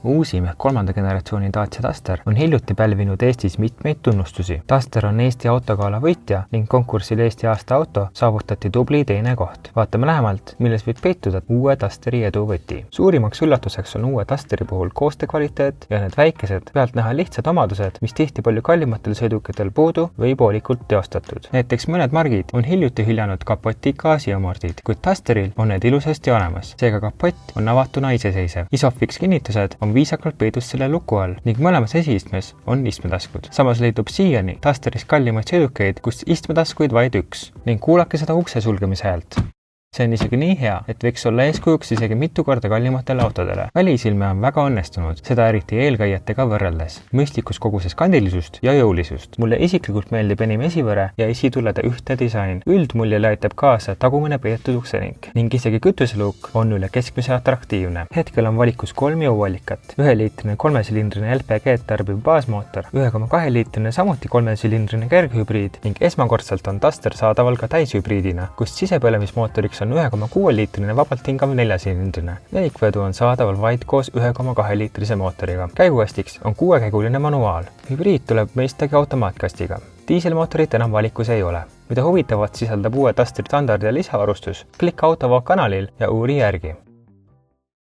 Uusim ehk 3. generatsiooni Dacia Duster on hiljuti pälvinud Eestis mitmeid tunnustusi. Duster on Eesti autogala võitja ning konkursil Eesti aasta auto saavutati tubli teine koht. Vaatame lähemalt, milles võib peituda uue Dusteri eduvõti. Suurimaks üllatuseks on uue Dusteri puhul koostekvaliteet ja need väikesed, pealtnäha lihtsad omadused, mis tihti palju kallimatel sõidukitel puudu või poolikult teostatud. Näiteks mõned margid on hiljuti hüljanud kapoti gaasiamordid, kuid Dusteril on need ilusasti olemas. Seega kapott on avatuna iseseisev. Isofix kinnitused on viisakalt peidus selle luku all ning mõlemas esiistmes on istmetaskud. Samas leidub siiani Dusteris kallimaid sõidukeid, kus istmetaskuid vaid üks ning kuulake seda ukse sulgemise häält. See on isegi nii hea, et võiks olla eeskujuks isegi mitu korda kallimatele autodele. Välisilme on väga õnnestunud, seda eriti eelkäijatega võrreldes. Mõistlikus koguses kandilisust ja jõulisust. Mulle isiklikult meeldib enim esivõre ja esitulede ühtne disain. Üldmuljele aitab kaasa tagumine peetud uksening ning isegi kütuseluuk on üle keskmise atraktiivne. Hetkel on valikus 3 jõuallikat. 1-liitrine 3-silindrine LPG tarbiv baasmootor, 1,2-liitrine samuti 3-silindrine kerghübriid ning esmakordselt on Duster saadaval ka täishübriidina, kus sisepõlemismootoriks on 1,6-liitrine vabalt hingav 4-silindrine. Veikvedu on saadaval vaid koos 1,2-liitrise mootoriga. Käigukastiks on 6-käiguline manuaal. Hübriid tuleb mõistagi automaatkastiga. Diiselmootorit enam valikus ei ole. Mida huvitavat sisaldab uue Dusteri standard ja lisavarustus, klikka Autovoog kanalil ja uuri järgi.